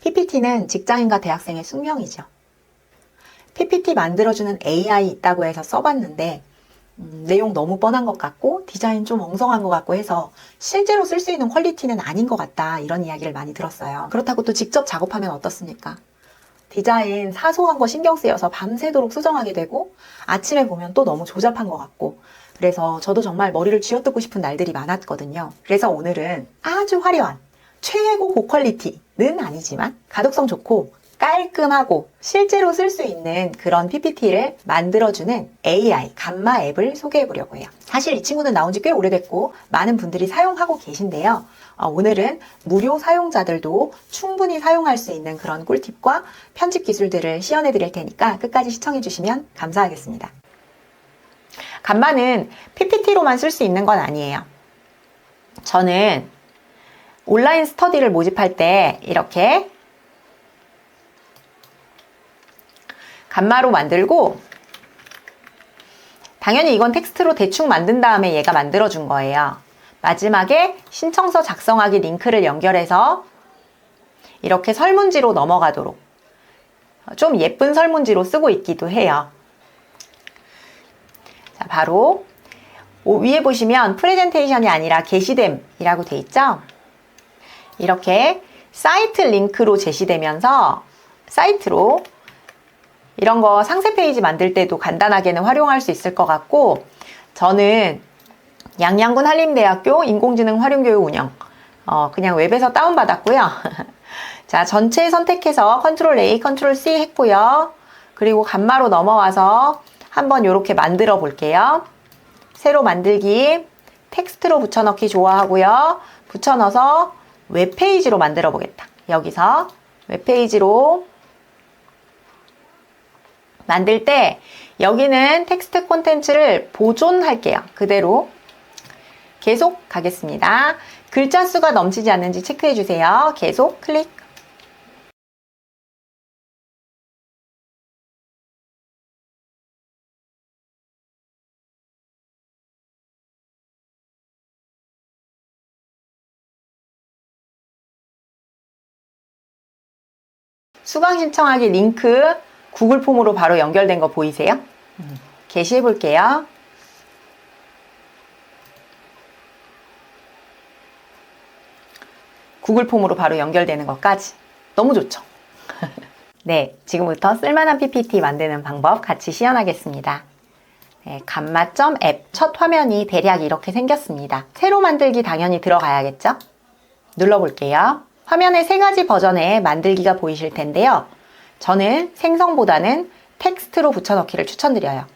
PPT는 직장인과 대학생의 숙명이죠. PPT 만들어주는 AI 있다고 해서 써봤는데 내용 너무 뻔한 것 같고 디자인 좀 엉성한 것 같고 해서 실제로 쓸 수 있는 퀄리티는 아닌 것 같다, 이런 이야기를 많이 들었어요. 그렇다고 또 직접 작업하면 어떻습니까? 디자인 사소한 거 신경 쓰여서 밤새도록 수정하게 되고 아침에 보면 또 너무 조잡한 것 같고, 그래서 저도 정말 머리를 쥐어뜯고 싶은 날들이 많았거든요. 그래서 오늘은 아주 화려한 최고 고퀄리티는 아니지만 가독성 좋고 깔끔하고 실제로 쓸 수 있는 그런 PPT를 만들어주는 AI 감마 앱을 소개해 보려고 해요. 사실 이 친구는 나온 지 꽤 오래됐고 많은 분들이 사용하고 계신데요. 오늘은 무료 사용자들도 충분히 사용할 수 있는 그런 꿀팁과 편집 기술들을 시연해 드릴 테니까 끝까지 시청해 주시면 감사하겠습니다. 감마는 PPT로만 쓸 수 있는 건 아니에요. 저는 온라인 스터디를 모집할 때 이렇게 감마로 만들고, 당연히 이건 텍스트로 대충 만든 다음에 얘가 만들어준 거예요. 마지막에 신청서 작성하기 링크를 연결해서 이렇게 설문지로 넘어가도록 좀 예쁜 설문지로 쓰고 있기도 해요. 자, 바로 위에 보시면 프레젠테이션이 아니라 게시됨이라고 돼 있죠? 이렇게 사이트 링크로 제시되면서 사이트로 이런 거 상세 페이지 만들 때도 간단하게는 활용할 수 있을 것 같고, 저는 양양군 한림대학교 인공지능 활용교육 운영 그냥 웹에서 다운받았고요. 자, 전체 선택해서 컨트롤 A, 컨트롤 C 했고요. 그리고 감마로 넘어와서 한번 이렇게 만들어 볼게요. 새로 만들기, 텍스트로 붙여넣기 좋아하고요. 붙여넣어서 웹페이지로 만들어 보겠다. 여기서 웹페이지로 만들 때 여기는 텍스트 콘텐츠를 보존할게요. 그대로 계속 가겠습니다. 글자 수가 넘치지 않는지 체크해 주세요. 계속 클릭. 수강 신청하기 링크 구글 폼으로 바로 연결된 거 보이세요? 게시해 볼게요. 구글 폼으로 바로 연결되는 것까지 너무 좋죠? 네, 지금부터 쓸만한 PPT 만드는 방법 같이 시연하겠습니다. 네, 감마.앱 첫 화면이 대략 이렇게 생겼습니다. 새로 만들기 당연히 들어가야겠죠? 눌러볼게요. 화면에 세 가지 버전의 만들기가 보이실 텐데요. 저는 생성보다는 텍스트로 붙여넣기를 추천드려요.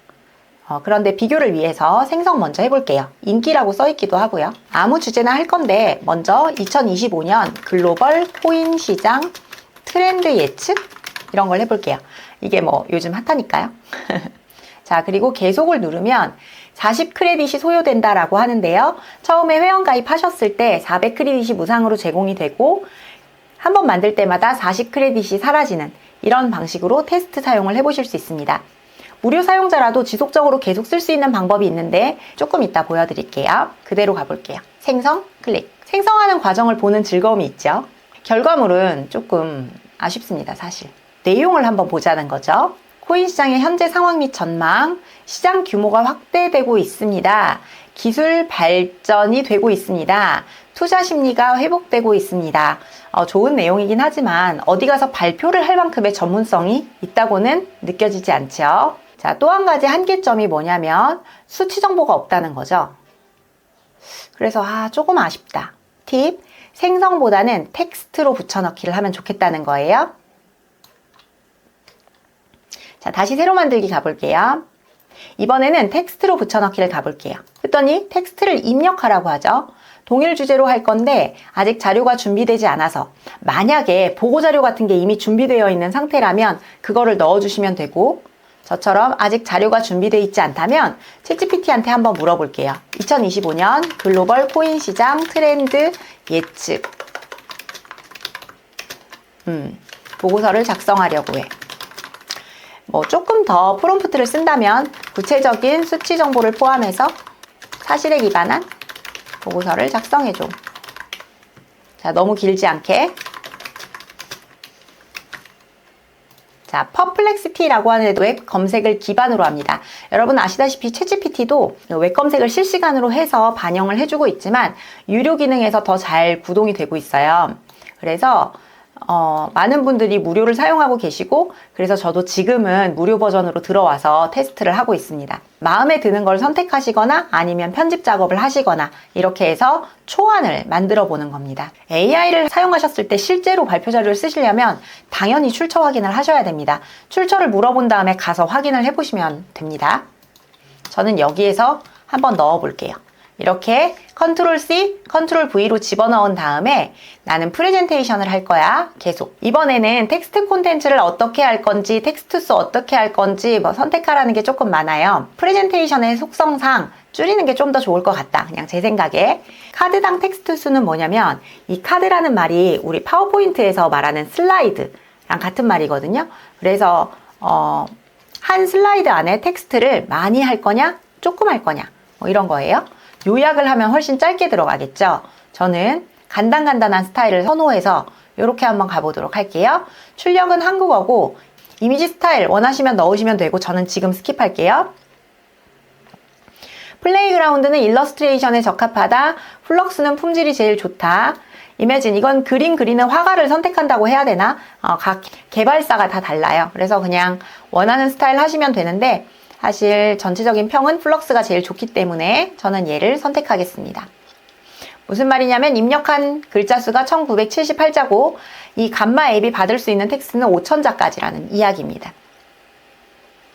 그런데 비교를 위해서 생성 먼저 해볼게요. 인기라고 써있기도 하고요. 아무 주제나 할 건데 먼저 2025년 글로벌 코인 시장 트렌드 예측 이런 걸 해볼게요. 이게 뭐 요즘 핫하니까요. 자, 그리고 계속을 누르면 40 크레딧이 소요된다라고 하는데요. 처음에 회원 가입하셨을 때 400 크레딧이 무상으로 제공이 되고 한 번 만들 때마다 40 크레딧이 사라지는 이런 방식으로 테스트 사용을 해보실 수 있습니다. 무료 사용자라도 지속적으로 계속 쓸 수 있는 방법이 있는데 조금 이따 보여드릴게요. 그대로 가볼게요. 생성, 클릭. 생성하는 과정을 보는 즐거움이 있죠. 결과물은 조금 아쉽습니다, 사실. 내용을 한번 보자는 거죠. 코인 시장의 현재 상황 및 전망, 시장 규모가 확대되고 있습니다. 기술 발전이 되고 있습니다. 투자 심리가 회복되고 있습니다. 좋은 내용이긴 하지만 어디 가서 발표를 할 만큼의 전문성이 있다고는 느껴지지 않죠. 자, 또 한 가지 한계점이 뭐냐면 수치 정보가 없다는 거죠. 그래서 조금 아쉽다. 팁, 생성보다는 텍스트로 붙여넣기를 하면 좋겠다는 거예요. 자, 다시 새로 만들기 가볼게요. 이번에는 텍스트로 붙여넣기를 가볼게요. 그랬더니 텍스트를 입력하라고 하죠. 동일 주제로 할 건데 아직 자료가 준비되지 않아서, 만약에 보고자료 같은 게 이미 준비되어 있는 상태라면 그거를 넣어주시면 되고, 저처럼 아직 자료가 준비되어 있지 않다면 챗GPT한테 한번 물어볼게요. 2025년 글로벌 코인 시장 트렌드 예측. 보고서를 작성하려고 해. 뭐 조금 더 프롬프트를 쓴다면 구체적인 수치 정보를 포함해서 사실에 기반한 보고서를 작성해줘. 자, 너무 길지 않게. 자, 퍼플렉시티라고 하는 웹 검색을 기반으로 합니다. 여러분 아시다시피 챗GPT도 웹 검색을 실시간으로 해서 반영을 해주고 있지만 유료 기능에서 더 잘 구동이 되고 있어요. 그래서 많은 분들이 무료를 사용하고 계시고, 그래서 저도 지금은 무료 버전으로 들어와서 테스트를 하고 있습니다. 마음에 드는 걸 선택하시거나 아니면 편집 작업을 하시거나 이렇게 해서 초안을 만들어 보는 겁니다. AI를 사용하셨을 때 실제로 발표 자료를 쓰시려면 당연히 출처 확인을 하셔야 됩니다. 출처를 물어본 다음에 가서 확인을 해보시면 됩니다. 저는 여기에서 한번 넣어 볼게요. 이렇게 컨트롤 C, 컨트롤 V로 집어넣은 다음에 나는 프레젠테이션을 할 거야. 계속. 이번에는 텍스트 콘텐츠를 어떻게 할 건지, 텍스트 수 어떻게 할 건지 선택하라는 게 조금 많아요. 프레젠테이션의 속성상 줄이는 게 좀 더 좋을 것 같다. 그냥 제 생각에. 카드당 텍스트 수는 뭐냐면 이 카드라는 말이 우리 파워포인트에서 말하는 슬라이드랑 같은 말이거든요. 그래서 한 슬라이드 안에 텍스트를 많이 할 거냐, 조금 할 거냐 이런 거예요. 요약을 하면 훨씬 짧게 들어가겠죠. 저는 간단한 스타일을 선호해서 이렇게 한번 가보도록 할게요. 출력은 한국어고 이미지 스타일 원하시면 넣으시면 되고 저는 지금 스킵할게요. 플레이그라운드는 일러스트레이션에 적합하다. 플럭스는 품질이 제일 좋다. 이매진, 이건 그림 그리는 화가를 선택한다고 해야 되나? 각 개발사가 다 달라요. 그래서 그냥 원하는 스타일 하시면 되는데 사실 전체적인 평은 플럭스가 제일 좋기 때문에 저는 얘를 선택하겠습니다. 무슨 말이냐면 입력한 글자 수가 1978자고 이 감마 앱이 받을 수 있는 텍스트는 5000자까지라는 이야기입니다.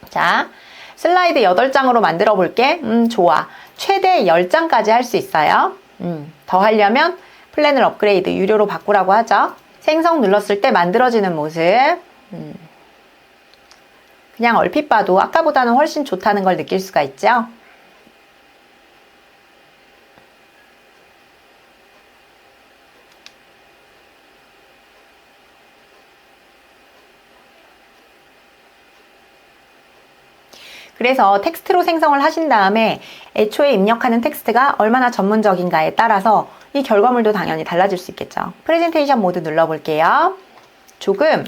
자, 슬라이드 8장으로 만들어 볼게. 좋아. 최대 10장까지 할 수 있어요. 더 하려면 플랜을 업그레이드, 유료로 바꾸라고 하죠. 생성 눌렀을 때 만들어지는 모습. 그냥 얼핏 봐도 아까보다는 훨씬 좋다는 걸 느낄 수가 있죠. 그래서 텍스트로 생성을 하신 다음에 애초에 입력하는 텍스트가 얼마나 전문적인가에 따라서 이 결과물도 당연히 달라질 수 있겠죠. 프레젠테이션 모드 눌러볼게요. 조금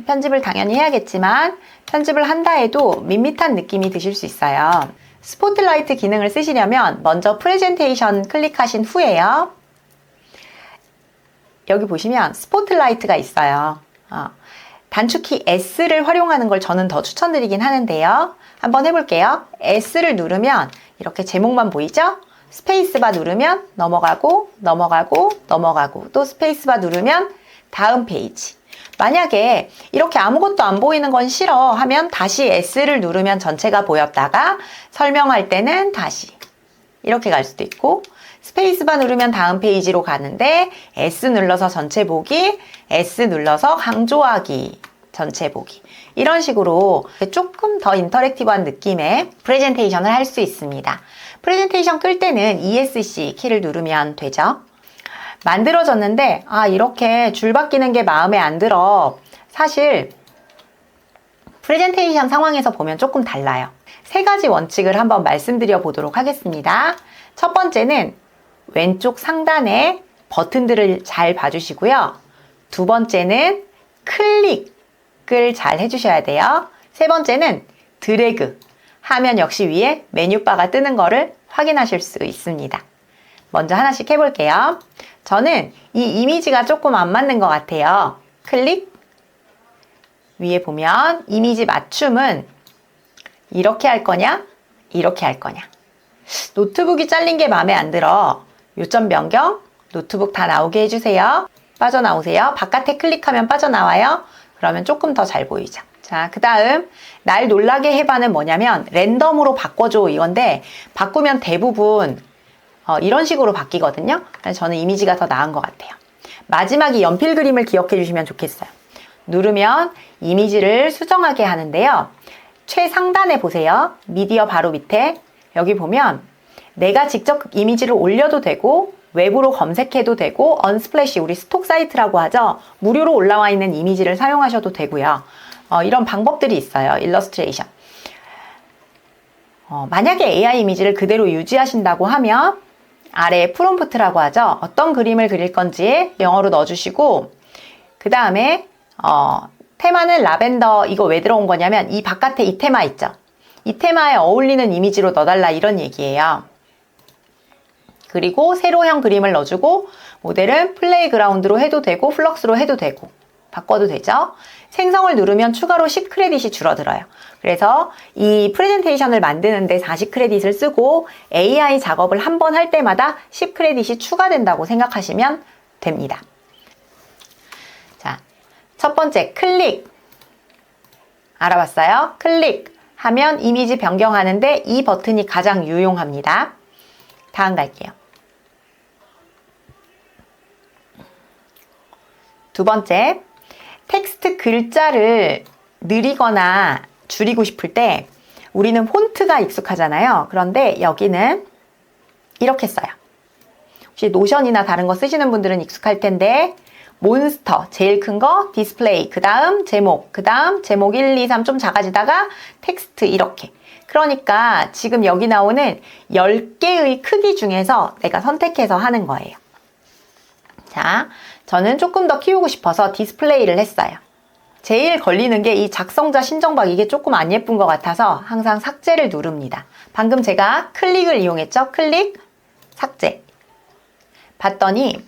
편집을 당연히 해야겠지만 편집을 한다 해도 밋밋한 느낌이 드실 수 있어요. 스포트라이트 기능을 쓰시려면 먼저 프레젠테이션 클릭하신 후에요. 여기 보시면 스포트라이트가 있어요. 단축키 S를 활용하는 걸 저는 더 추천드리긴 하는데요. 한번 해볼게요. S를 누르면 이렇게 제목만 보이죠? 스페이스바 누르면 넘어가고 또 스페이스바 누르면 다음 페이지. 만약에 이렇게 아무것도 안 보이는 건 싫어 하면 다시 S를 누르면 전체가 보였다가 설명할 때는 다시 이렇게 갈 수도 있고, 스페이스바 누르면 다음 페이지로 가는데 S 눌러서 전체 보기, S 눌러서 강조하기, 전체 보기, 이런 식으로 조금 더 인터랙티브한 느낌의 프레젠테이션을 할 수 있습니다. 프레젠테이션 끌 때는 ESC 키를 누르면 되죠. 만들어졌는데 이렇게 줄 바뀌는 게 마음에 안 들어. 사실 프레젠테이션 상황에서 보면 조금 달라요. 3가지 원칙을 한번 말씀드려 보도록 하겠습니다. 첫 번째는 왼쪽 상단에 버튼들을 잘 봐주시고요. 두 번째는 클릭을 잘 해주셔야 돼요. 세 번째는 드래그, 화면 역시 위에 메뉴바가 뜨는 거를 확인하실 수 있습니다. 먼저 하나씩 해볼게요. 저는 이 이미지가 조금 안 맞는 것 같아요. 클릭. 위에 보면 이미지 맞춤은 이렇게 할 거냐, 이렇게 할 거냐. 노트북이 잘린 게 마음에 안 들어. 요점 변경, 노트북 다 나오게 해주세요. 빠져나오세요. 바깥에 클릭하면 빠져나와요. 그러면 조금 더 잘 보이죠. 자, 그 다음 날 놀라게 해봐는 뭐냐면 랜덤으로 바꿔줘 이건데, 바꾸면 대부분 이런 식으로 바뀌거든요. 그래서 저는 이미지가 더 나은 것 같아요. 마지막에 연필 그림을 기억해 주시면 좋겠어요. 누르면 이미지를 수정하게 하는데요. 최상단에 보세요. 미디어 바로 밑에 여기 보면 내가 직접 이미지를 올려도 되고 외부로 검색해도 되고, 언스플래시, 우리 스톡 사이트라고 하죠. 무료로 올라와 있는 이미지를 사용하셔도 되고요. 이런 방법들이 있어요. 일러스트레이션. 만약에 AI 이미지를 그대로 유지하신다고 하면 아래에 프롬프트라고 하죠. 어떤 그림을 그릴 건지 영어로 넣어주시고, 그 다음에 테마는 라벤더. 이거 왜 들어온 거냐면 이 바깥에 이 테마 있죠. 이 테마에 어울리는 이미지로 넣어달라 이런 얘기예요. 그리고 세로형 그림을 넣어주고 모델은 플레이그라운드로 해도 되고 플럭스로 해도 되고 바꿔도 되죠. 생성을 누르면 추가로 10크레딧이 줄어들어요. 그래서 이 프레젠테이션을 만드는데 40크레딧을 쓰고 AI 작업을 한 번 할 때마다 10크레딧이 추가된다고 생각하시면 됩니다. 자, 첫 번째 클릭. 알아봤어요? 클릭 하면 이미지 변경하는데 이 버튼이 가장 유용합니다. 다음 갈게요. 두 번째, 텍스트 글자를 느리거나 줄이고 싶을 때 우리는 폰트가 익숙하잖아요. 그런데 여기는 이렇게 써요. 혹시 노션이나 다른 거 쓰시는 분들은 익숙할 텐데 몬스터, 제일 큰 거, 디스플레이, 그 다음 제목, 그 다음 제목 1, 2, 3 좀 작아지다가 텍스트 이렇게. 그러니까 지금 여기 나오는 10개의 크기 중에서 내가 선택해서 하는 거예요. 자, 저는 조금 더 키우고 싶어서 디스플레이를 했어요. 제일 걸리는 게 이 작성자 신정박 이게 조금 안 예쁜 것 같아서 항상 삭제를 누릅니다. 방금 제가 클릭을 이용했죠? 클릭, 삭제. 봤더니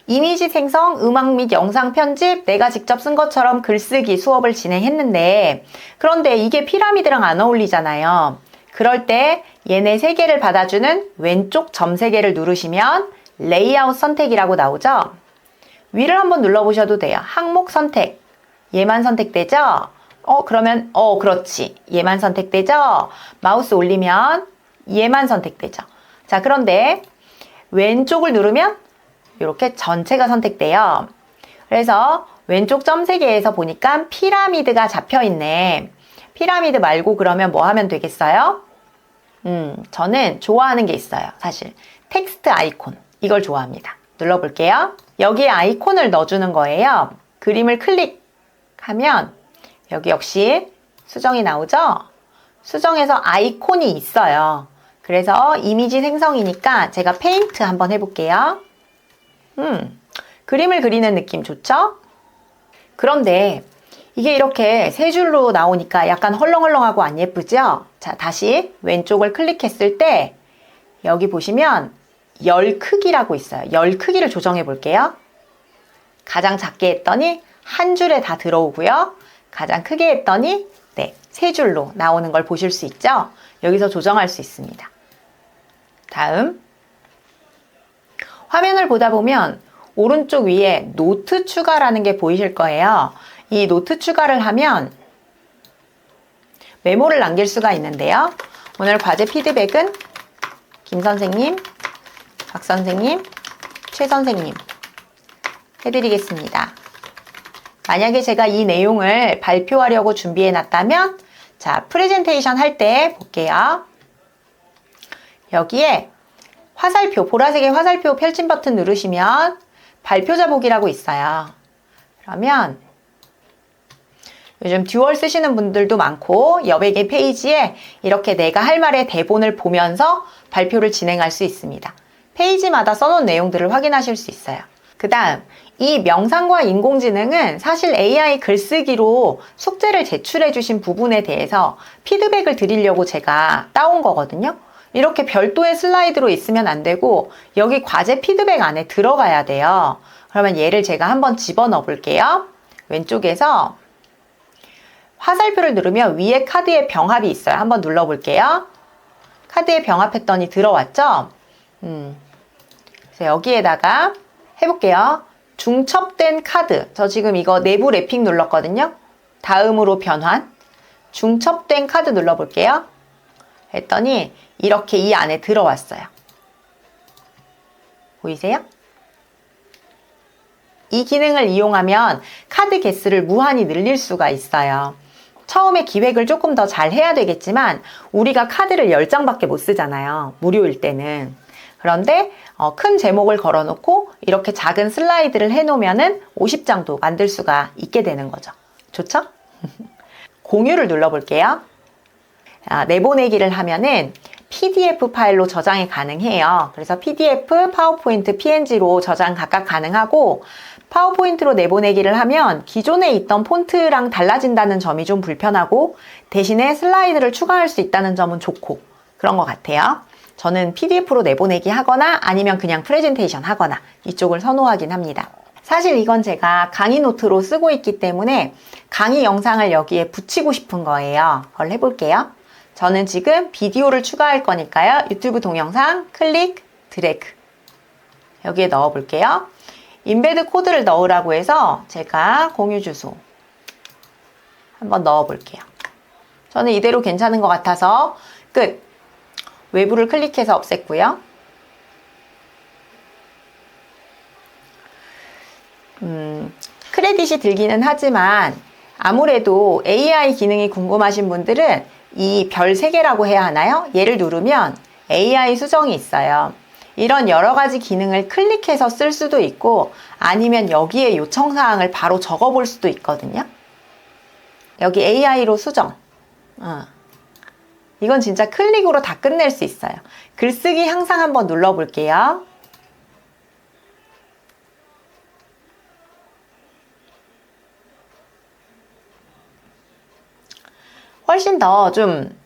이미지 생성, 음악 및 영상 편집, 내가 직접 쓴 것처럼 글쓰기 수업을 진행했는데 그런데 이게 피라미드랑 안 어울리잖아요. 그럴 때 얘네 3개를 받아주는 왼쪽 점 3개를 누르시면 레이아웃 선택이라고 나오죠? 위를 한번 눌러보셔도 돼요. 항목 선택. 얘만 선택되죠? 그러면 그렇지. 얘만 선택되죠? 마우스 올리면 얘만 선택되죠. 자, 그런데 왼쪽을 누르면 이렇게 전체가 선택돼요. 그래서 왼쪽 점 3개에서 보니까 피라미드가 잡혀있네. 피라미드 말고 그러면 뭐 하면 되겠어요? 저는 좋아하는 게 있어요. 사실 텍스트 아이콘 이걸 좋아합니다. 눌러볼게요. 여기에 아이콘을 넣어주는 거예요. 그림을 클릭하면 여기 역시 수정이 나오죠? 수정에서 아이콘이 있어요. 그래서 이미지 생성이니까 제가 페인트 한번 해볼게요. 그림을 그리는 느낌 좋죠? 그런데 이게 이렇게 3줄로 나오니까 약간 헐렁헐렁하고 안 예쁘죠? 자, 다시 왼쪽을 클릭했을 때 여기 보시면 열 크기라고 있어요. 열 크기를 조정해 볼게요. 가장 작게 했더니 한 줄에 다 들어오고요. 가장 크게 했더니 3줄로 나오는 걸 보실 수 있죠? 여기서 조정할 수 있습니다. 다음 화면을 보다 보면 오른쪽 위에 노트 추가라는 게 보이실 거예요. 이 노트 추가를 하면 메모를 남길 수가 있는데요. 오늘 과제 피드백은 김 선생님, 박 선생님, 최 선생님 해드리겠습니다. 만약에 제가 이 내용을 발표하려고 준비해 놨다면 자, 프레젠테이션 할 때 볼게요. 여기에 화살표, 보라색의 화살표 펼침 버튼 누르시면 발표자 보기라고 있어요. 그러면 요즘 듀얼 쓰시는 분들도 많고 여백의 페이지에 이렇게 내가 할 말의 대본을 보면서 발표를 진행할 수 있습니다. 페이지마다 써놓은 내용들을 확인하실 수 있어요. 그 다음 이 명상과 인공지능은 사실 AI 글쓰기로 숙제를 제출해 주신 부분에 대해서 피드백을 드리려고 제가 따온 거거든요. 이렇게 별도의 슬라이드로 있으면 안 되고 여기 과제 피드백 안에 들어가야 돼요. 그러면 얘를 제가 한번 집어넣어 볼게요. 왼쪽에서 화살표를 누르면 위에 카드의 병합이 있어요. 한번 눌러볼게요. 카드의 병합했더니 들어왔죠? 그래서 여기에다가 해볼게요. 중첩된 카드. 저 지금 이거 내부 랩핑 눌렀거든요. 다음으로 변환. 중첩된 카드 눌러볼게요. 했더니 이렇게 이 안에 들어왔어요. 보이세요? 이 기능을 이용하면 카드 개수를 무한히 늘릴 수가 있어요. 처음에 기획을 조금 더 잘 해야 되겠지만 우리가 카드를 10장밖에 못 쓰잖아요. 무료일 때는. 그런데 큰 제목을 걸어놓고 이렇게 작은 슬라이드를 해놓으면 50장도 만들 수가 있게 되는 거죠. 좋죠? 공유를 눌러볼게요. 내보내기를 하면은 PDF 파일로 저장이 가능해요. 그래서 PDF, 파워포인트, PNG로 저장 각각 가능하고 파워포인트로 내보내기를 하면 기존에 있던 폰트랑 달라진다는 점이 좀 불편하고 대신에 슬라이드를 추가할 수 있다는 점은 좋고 그런 것 같아요. 저는 PDF로 내보내기 하거나 아니면 그냥 프레젠테이션 하거나 이쪽을 선호하긴 합니다. 사실 이건 제가 강의 노트로 쓰고 있기 때문에 강의 영상을 여기에 붙이고 싶은 거예요. 그걸 해볼게요. 저는 지금 비디오를 추가할 거니까요. 유튜브 동영상 클릭, 드래그 여기에 넣어 볼게요. 인베드 코드를 넣으라고 해서 제가 공유 주소 한번 넣어 볼게요. 저는 이대로 괜찮은 것 같아서 끝! 외부를 클릭해서 없앴고요. 크레딧이 들기는 하지만 아무래도 AI 기능이 궁금하신 분들은 이 별 3개라고 해야 하나요? 얘를 누르면 AI 수정이 있어요. 이런 여러 가지 기능을 클릭해서 쓸 수도 있고 아니면 여기에 요청사항을 바로 적어볼 수도 있거든요. 여기 AI로 수정. 이건 진짜 클릭으로 다 끝낼 수 있어요. 글쓰기 항상 한번 눌러볼게요. 훨씬 더 좀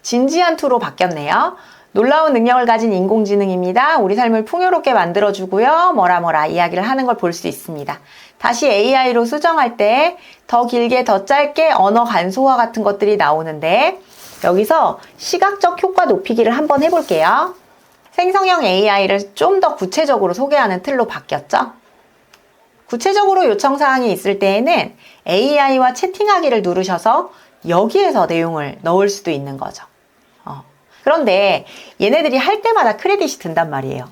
진지한 투로 바뀌었네요. 놀라운 능력을 가진 인공지능입니다. 우리 삶을 풍요롭게 만들어주고요. 뭐라 이야기를 하는 걸 볼 수 있습니다. 다시 AI로 수정할 때 더 길게 더 짧게 언어 간소화 같은 것들이 나오는데 여기서 시각적 효과 높이기를 한번 해볼게요. 생성형 AI를 좀 더 구체적으로 소개하는 틀로 바뀌었죠. 구체적으로 요청사항이 있을 때에는 AI와 채팅하기를 누르셔서 여기에서 내용을 넣을 수도 있는 거죠. 그런데 얘네들이 할 때마다 크레딧이 든단 말이에요.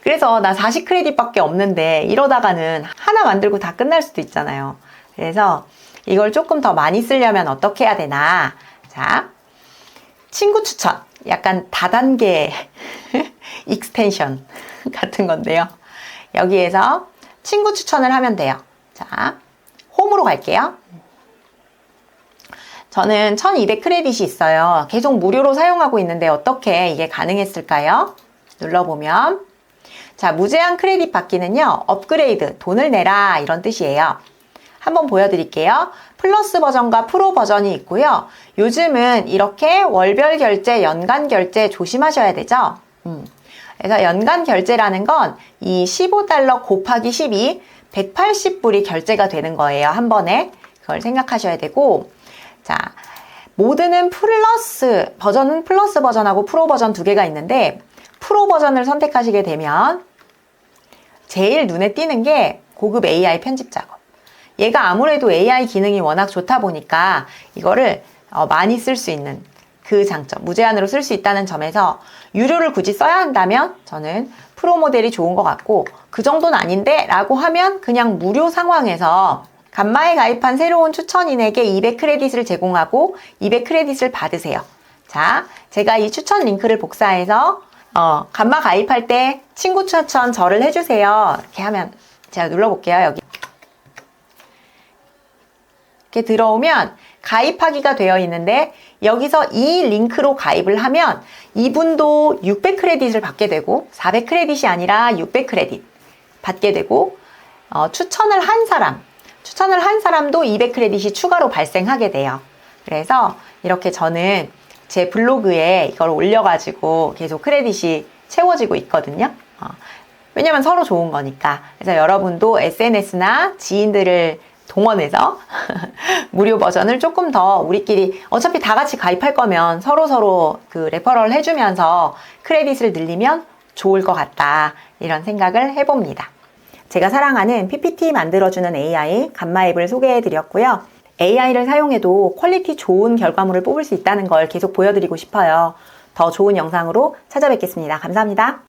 그래서 나 40크레딧밖에 없는데 이러다가는 하나 만들고 다 끝날 수도 있잖아요. 그래서 이걸 조금 더 많이 쓰려면 어떻게 해야 되나? 자, 친구 추천. 약간 다단계 익스텐션 같은 건데요. 여기에서 친구 추천을 하면 돼요. 자, 홈으로 갈게요. 저는 1200크레딧이 있어요. 계속 무료로 사용하고 있는데 어떻게 이게 가능했을까요? 눌러보면 자, 무제한 크레딧 받기는요. 업그레이드, 돈을 내라 이런 뜻이에요. 한번 보여드릴게요. 플러스 버전과 프로 버전이 있고요. 요즘은 이렇게 월별 결제, 연간 결제 조심하셔야 되죠. 그래서 연간 결제라는 건 이 $15 곱하기 12, 180불이 결제가 되는 거예요. 한 번에. 그걸 생각하셔야 되고 자, 모드는 플러스 버전하고 프로 버전 2개가 있는데 프로 버전을 선택하시게 되면 제일 눈에 띄는 게 고급 AI 편집 작업. 얘가 아무래도 AI 기능이 워낙 좋다 보니까 이거를 많이 쓸 수 있는 그 장점, 무제한으로 쓸 수 있다는 점에서 유료를 굳이 써야 한다면 저는 프로 모델이 좋은 것 같고 그 정도는 아닌데 라고 하면 그냥 무료 상황에서 감마에 가입한 새로운 추천인에게 200크레딧을 제공하고 200크레딧을 받으세요. 자, 제가 이 추천 링크를 복사해서 감마 가입할 때 친구 추천 저를 해주세요. 이렇게 하면 제가 눌러볼게요. 여기 이렇게 들어오면 가입하기가 되어 있는데 여기서 이 링크로 가입을 하면 이분도 600크레딧을 받게 되고 400크레딧이 아니라 600크레딧 받게 되고 추천을 한 사람도 200크레딧이 추가로 발생하게 돼요. 그래서 이렇게 저는 제 블로그에 이걸 올려가지고 계속 크레딧이 채워지고 있거든요. 왜냐면 서로 좋은 거니까. 그래서 여러분도 SNS나 지인들을 동원해서 무료 버전을 조금 더 우리끼리 어차피 다 같이 가입할 거면 서로 그 레퍼럴 해주면서 크레딧을 늘리면 좋을 것 같다. 이런 생각을 해봅니다. 제가 사랑하는 PPT 만들어주는 AI 감마 앱을 소개해드렸고요. AI를 사용해도 퀄리티 좋은 결과물을 뽑을 수 있다는 걸 계속 보여드리고 싶어요. 더 좋은 영상으로 찾아뵙겠습니다. 감사합니다.